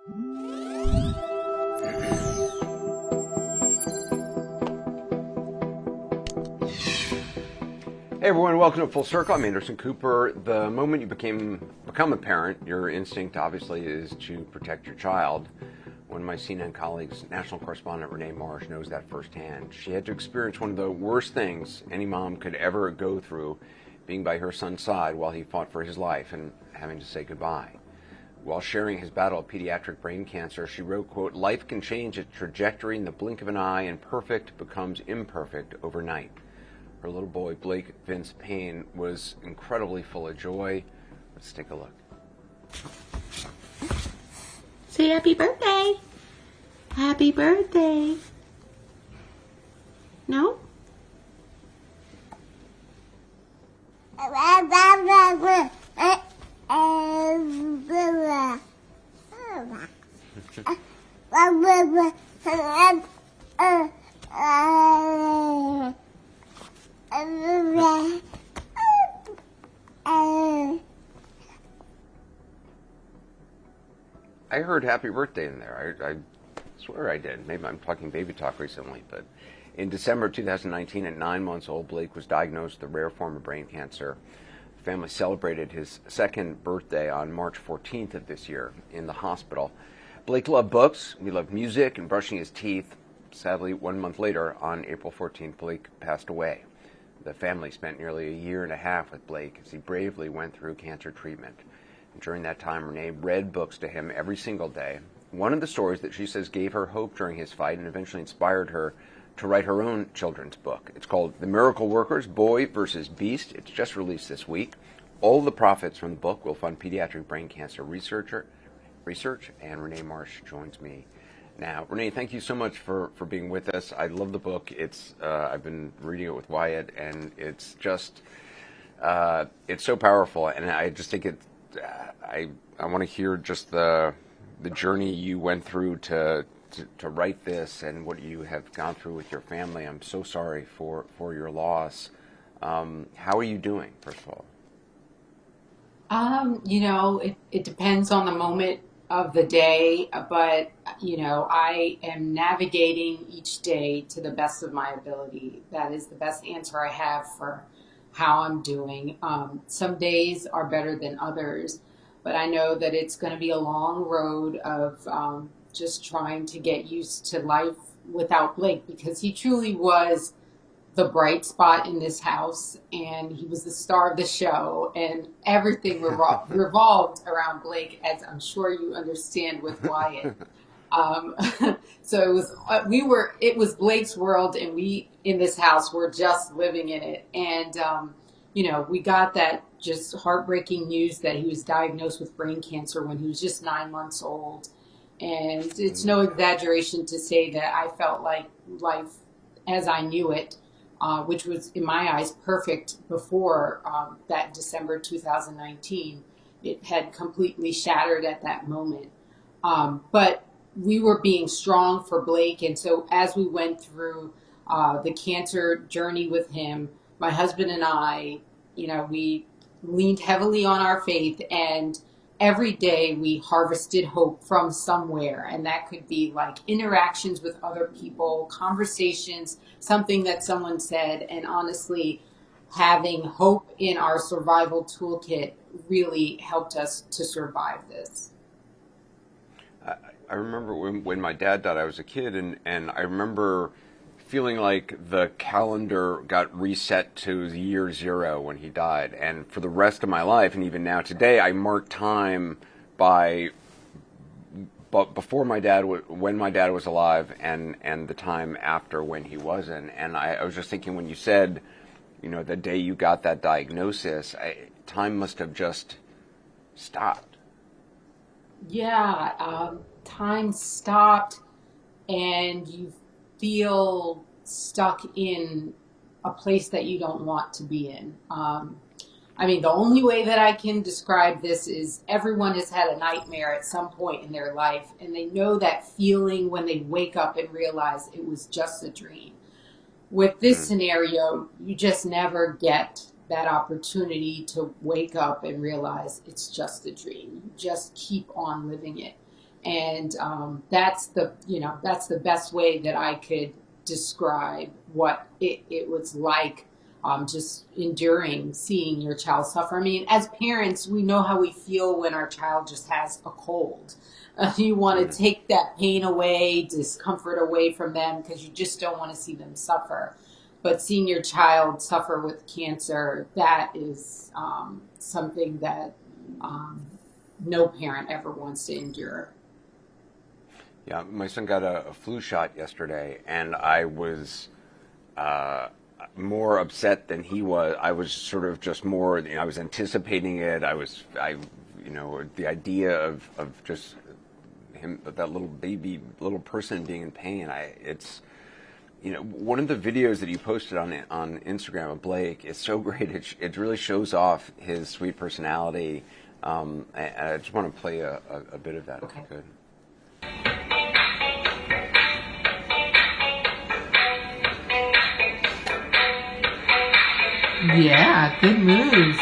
Hey everyone, welcome to Full Circle. I'm Anderson Cooper. The moment you become a parent, your instinct obviously is to protect your child. One of my CNN colleagues, national correspondent Renee Marsh, knows that firsthand. She had to experience one of the worst things any mom could ever go through, being by her son's side while he fought for his life and having to say goodbye. While sharing his battle of pediatric brain cancer, she wrote, quote, "Life can change its trajectory in the blink of an eye, and perfect becomes imperfect overnight." Her little boy, Blake Vince Payne, was incredibly full of joy. Let's take a look. Say happy birthday. Happy birthday. No? I heard happy birthday in there. I swear I did. Maybe I'm talking baby talk recently, but in December 2019, at 9 months old, Blake was diagnosed with a rare form of brain cancer. The family celebrated his second birthday on March 14th of this year in the hospital. Blake loved books, he loved music and brushing his teeth. Sadly, 1 month later, on April 14th, Blake passed away. The family spent nearly a year and a half with Blake as he bravely went through cancer treatment. During that time, Renee read books to him every single day. One of the stories that she says gave her hope during his fight and eventually inspired her to write her own children's book. It's called The Miracle Workers, Boy versus Beast. It's just released this week. All the profits from the book will fund pediatric brain cancer research, and Renee Marsh joins me now. Renee, thank you so much for being with us. I love the book. I've been reading it with Wyatt, and it's just it's so powerful, and I just think I want to hear just the journey you went through to write this and what you have gone through with your family. I'm so sorry for your loss. How are you doing, first of all? It depends on the moment of the day, but, I am navigating each day to the best of my ability. That is the best answer I have for how I'm doing. Some days are better than others, but I know that it's going to be a long road of just trying to get used to life without Blake, because he truly was the bright spot in this house, and he was the star of the show, and everything revolved around Blake, as I'm sure you understand with Wyatt. So it was Blake's world, and we in this house were just living in it. And, we got that just heartbreaking news that he was diagnosed with brain cancer when he was just 9 months old. And it's no exaggeration to say that I felt like life as I knew it, which was in my eyes perfect before that December 2019, it had completely shattered at that moment. But we were being strong for Blake. And so as we went through the cancer journey with him, my husband and I, we leaned heavily on our faith, and every day we harvested hope from somewhere. And that could be like interactions with other people, conversations, something that someone said. And honestly, having hope in our survival toolkit really helped us to survive this. I remember when my dad died, I was a kid, and I remember feeling like the calendar got reset to the year zero when he died. And for the rest of my life, and even now today, I mark time but before my dad, when my dad was alive, and the time after when he wasn't. And I was just thinking, when you said, the day you got that diagnosis, time must have just stopped. Yeah, time stopped, and you feel stuck in a place that you don't want to be in. The only way that I can describe this is everyone has had a nightmare at some point in their life, and they know that feeling when they wake up and realize it was just a dream. With this scenario, you just never get that opportunity to wake up and realize it's just a dream. You just keep on living it. And that's the best way that I could describe what it was like, just enduring seeing your child suffer. I mean, as parents, we know how we feel when our child just has a cold. You want to take that pain away, discomfort away from them, because you just don't want to see them suffer. But seeing your child suffer with cancer, that is something that no parent ever wants to endure. Yeah, my son got a flu shot yesterday, and I was more upset than he was. I was sort of just more, I was anticipating it. The idea of just him, that little baby, little person being in pain. One of the videos that you posted on Instagram of Blake is so great. It really shows off his sweet personality. And I just want to play a bit of that, Okay. if you could. Yeah, good move.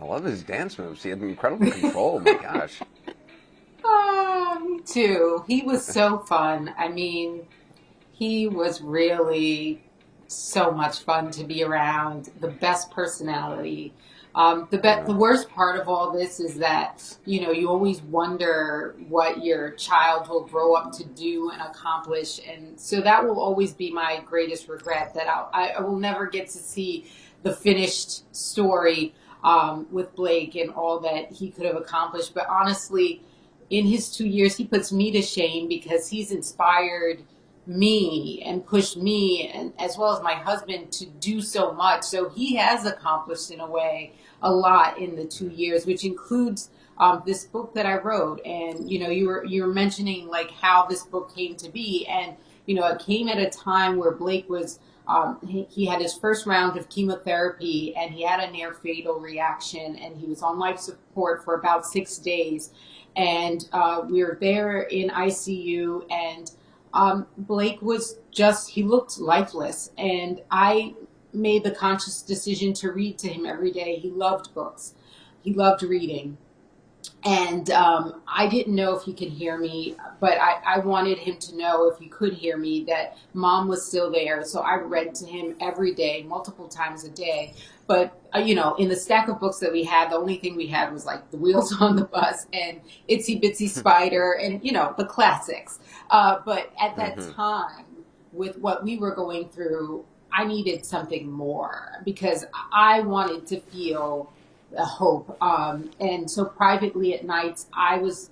I love his dance moves. He had incredible control. Oh my gosh. Oh, me too. He was so fun. I mean, he was really so much fun to be around. The best personality. The worst part of all this is that, you always wonder what your child will grow up to do and accomplish. And so that will always be my greatest regret, that I will never get to see the finished story with Blake and all that he could have accomplished. But honestly, in his 2 years, he puts me to shame, because he's inspired me and pushed me, and as well as my husband, to do so much. So he has accomplished, in a way, a lot in the 2 years, which includes this book that I wrote. And you were mentioning like how this book came to be, and it came at a time where Blake was he had his first round of chemotherapy, and he had a near fatal reaction, and he was on life support for about 6 days. And we were there in ICU, and Blake was he looked lifeless. And I made the conscious decision to read to him every day. He loved books. He loved reading. And I didn't know if he could hear me, but I wanted him to know, if he could hear me, that Mom was still there. So I read to him every day, multiple times a day. But, in the stack of books that we had, the only thing we had was like The Wheels on the Bus and Itsy Bitsy Spider and, the classics. But at that time, with what we were going through, I needed something more, because I wanted to feel the hope. And so privately at nights, I was,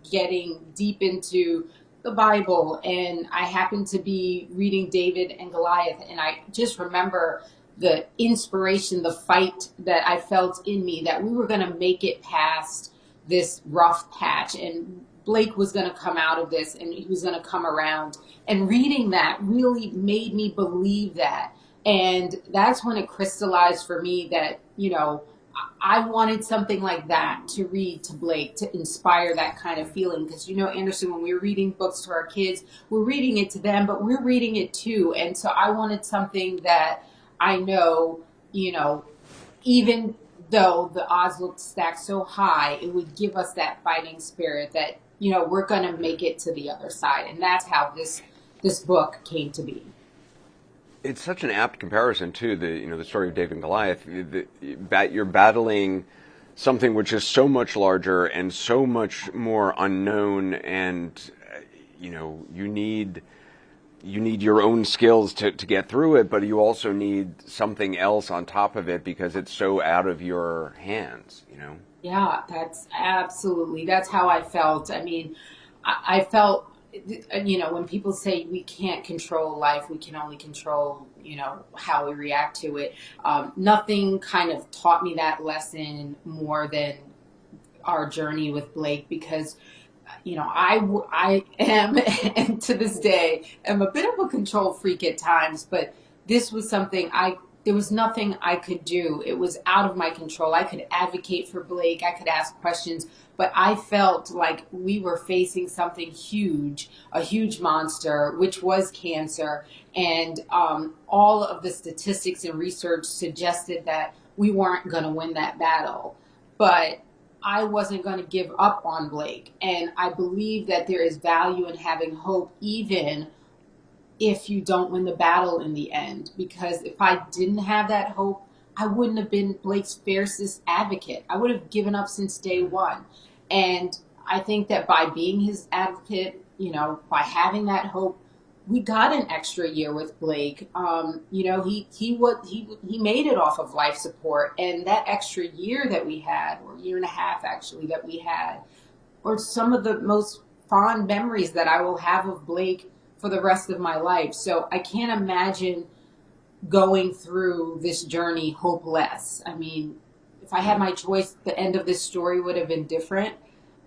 getting deep into the Bible, and I happened to be reading David and Goliath. And I just remember the inspiration, the fight that I felt in me, that we were going to make it past this rough patch, and Blake was going to come out of this, and he was going to come around. And reading that really made me believe that. And that's when it crystallized for me that, I wanted something like that to read to Blake, to inspire that kind of feeling. Because, Anderson, when we were reading books to our kids, we're reading it to them, but we're reading it too. And so I wanted something that I know, even though the odds looked stacked so high, it would give us that fighting spirit that, we're going to make it to the other side. And that's how this book came to be. It's such an apt comparison to the story of David and Goliath. You're battling something which is so much larger and so much more unknown, and you need your own skills to get through it, but you also need something else on top of it because it's so out of your hands. Yeah, that's how I felt. I mean, I felt. When people say we can't control life, we can only control, how we react to it. Nothing kind of taught me that lesson more than our journey with Blake, because, I am, and to this day, am a bit of a control freak at times, but this was something there was nothing I could do. It was out of my control. I could advocate for Blake. I could ask questions, but I felt like we were facing something huge, a huge monster, which was cancer. And all of the statistics and research suggested that we weren't going to win that battle. But I wasn't going to give up on Blake. And I believe that there is value in having hope, even if you don't win the battle in the end. Because if I didn't have that hope, I wouldn't have been Blake's fiercest advocate. I would have given up since day one. And I think that by being his advocate, by having that hope, we got an extra year with Blake. He made it off of life support, and that extra year that we had, or year and a half actually that we had, are some of the most fond memories that I will have of Blake for the rest of my life. So I can't imagine going through this journey hopeless. I mean, if I had my choice, the end of this story would have been different.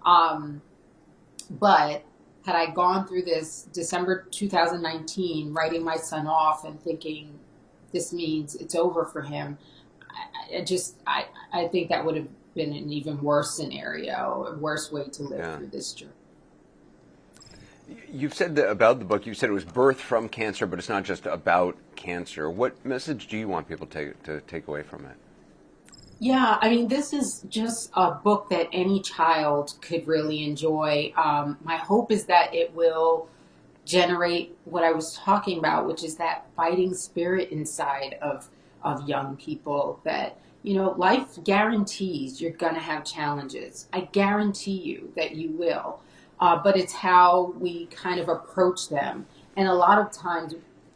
But had I gone through this December 2019, writing my son off and thinking this means it's over for him, I think that would have been an even worse scenario, a worse way to live through this journey. You've said about the book, you said it was birthed from cancer, but it's not just about cancer. What message do you want people to take away from it? Yeah, I mean, this is just a book that any child could really enjoy. My hope is that it will generate what I was talking about, which is that fighting spirit inside of young people that, life guarantees you're going to have challenges. I guarantee you that you will. But it's how we kind of approach them. And a lot of times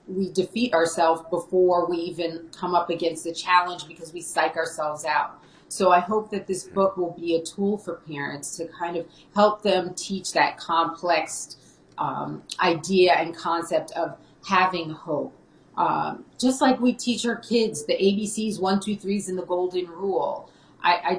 we defeat ourselves before we even come up against the challenge because we psych ourselves out. So I hope that this book will be a tool for parents to kind of help them teach that complex idea and concept of having hope. Just like we teach our kids the ABCs, 1, 2, 3s, and the golden rule. I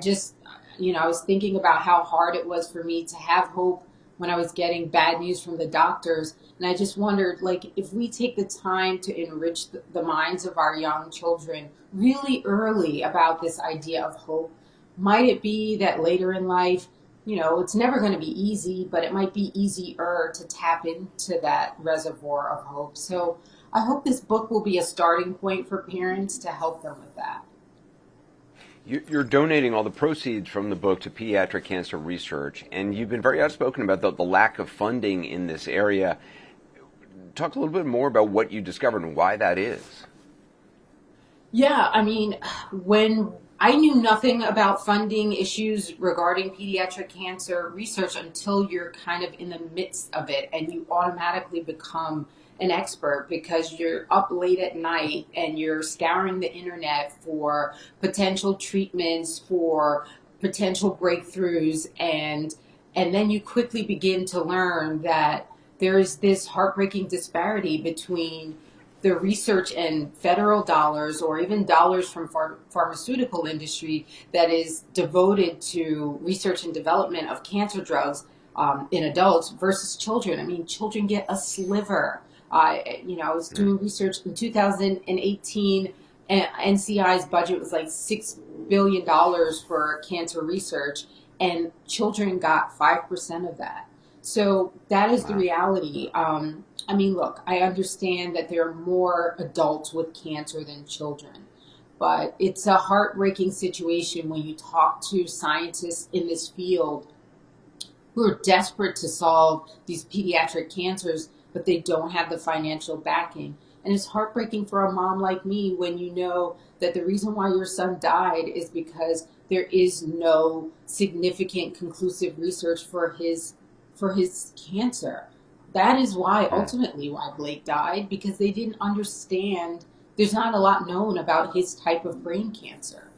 was thinking about how hard it was for me to have hope when I was getting bad news from the doctors. And I just wondered, if we take the time to enrich the minds of our young children really early about this idea of hope, might it be that later in life, it's never going to be easy, but it might be easier to tap into that reservoir of hope. So I hope this book will be a starting point for parents to help them with that. You're donating all the proceeds from the book to pediatric cancer research, and you've been very outspoken about the lack of funding in this area. Talk a little bit more about what you discovered and why that is. Yeah, I mean, when I knew nothing about funding issues regarding pediatric cancer research until you're kind of in the midst of it, and you automatically become an expert because you're up late at night and you're scouring the internet for potential treatments, for potential breakthroughs, and then you quickly begin to learn that there's this heartbreaking disparity between the research and federal dollars or even dollars from pharmaceutical industry that is devoted to research and development of cancer drugs in adults versus children. I mean, children get a sliver. I was doing research in 2018, and NCI's budget was like $6 billion for cancer research, and children got 5% of that. So that is the reality. I mean, look, I understand that there are more adults with cancer than children, but it's a heartbreaking situation when you talk to scientists in this field who are desperate to solve these pediatric cancers, but they don't have the financial backing. And it's heartbreaking for a mom like me when you know that the reason why your son died is because there is no significant conclusive research for his cancer. That is ultimately why Blake died, because they didn't understand. There's not a lot known about his type of brain cancer.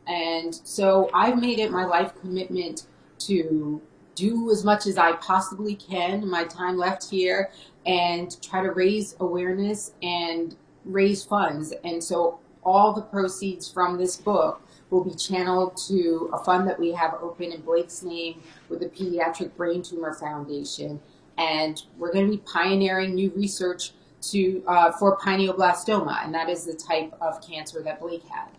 And so I've made it my life commitment to do as much as I possibly can in my time left here and try to raise awareness and raise funds. And so all the proceeds from this book will be channeled to a fund that we have open in Blake's name with the Pediatric Brain Tumor Foundation. And we're going to be pioneering new research for pineoblastoma, and that is the type of cancer that Blake had.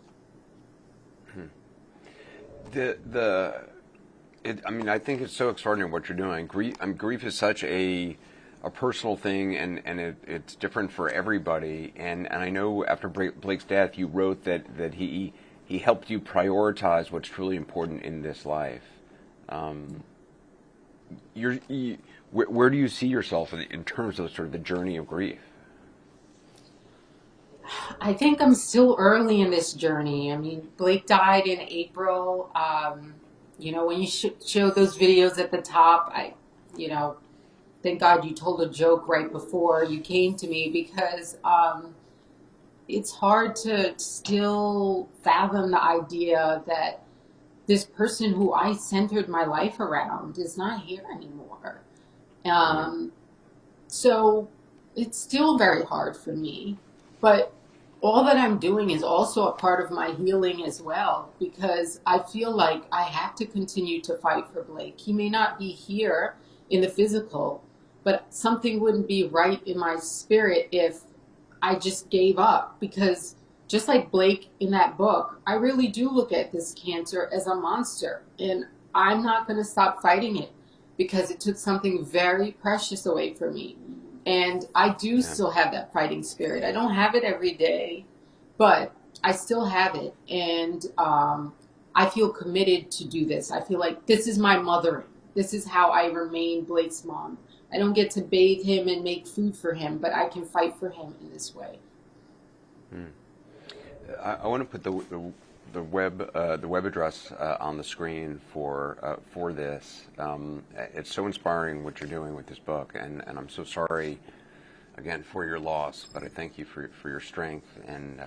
I think it's so extraordinary what you're doing. Grief is such a personal thing, and it's different for everybody. And I know after Blake's death, you wrote that he he helped you prioritize what's truly important in this life. Where do you see yourself in terms of sort of the journey of grief? I think I'm still early in this journey. I mean, Blake died in April. When you show those videos at the top, thank God you told a joke right before you came to me, because it's hard to still fathom the idea that this person who I centered my life around is not here anymore. So it's still very hard for me. But all that I'm doing is also a part of my healing as well, because I feel like I have to continue to fight for Blake. He may not be here in the physical, but something wouldn't be right in my spirit if I just gave up. Because just like Blake in that book, I really do look at this cancer as a monster, and I'm not going to stop fighting it because it took something very precious away from me. And I do still have that fighting spirit. I don't have it every day, but I still have it. And I feel committed to do this. I feel like this is my mothering. This is how I remain Blake's mom. I don't get to bathe him and make food for him, but I can fight for him in this way. I want to put the web address on the screen for this. It's so inspiring what you're doing with this book, and I'm so sorry again for your loss. But I thank you for your strength and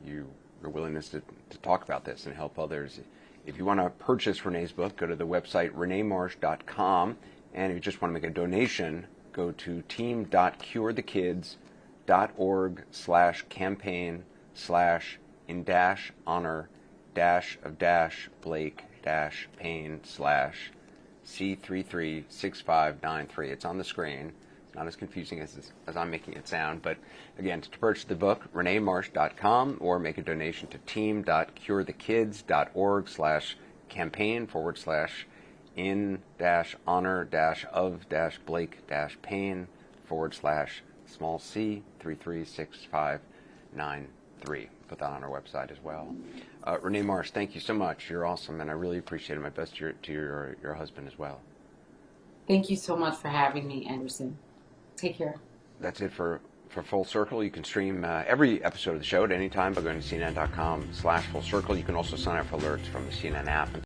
your willingness to talk about this and help others. If you want to purchase Renee's book, go to the website reneemarsh.com, and if you just want to make a donation, go to team.cure-the-kids.org/campaign/in-honor-of-blake-pain/C336593. It's on the screen. It's not as confusing as I'm making it sound. But again, to purchase the book, reneemarsh.com, or make a donation to team.cure-the-kids.org/campaign/in-honor-of-blake-pain/C336593. Put that on our website as well. Renee Marsh, thank you so much. You're awesome, and I really appreciate it. My best to your husband as well. Thank you so much for having me, Anderson. Take care. That's it for Full Circle. You can stream every episode of the show at any time by going to CNN.com/Full Circle. You can also sign up for alerts from the CNN app.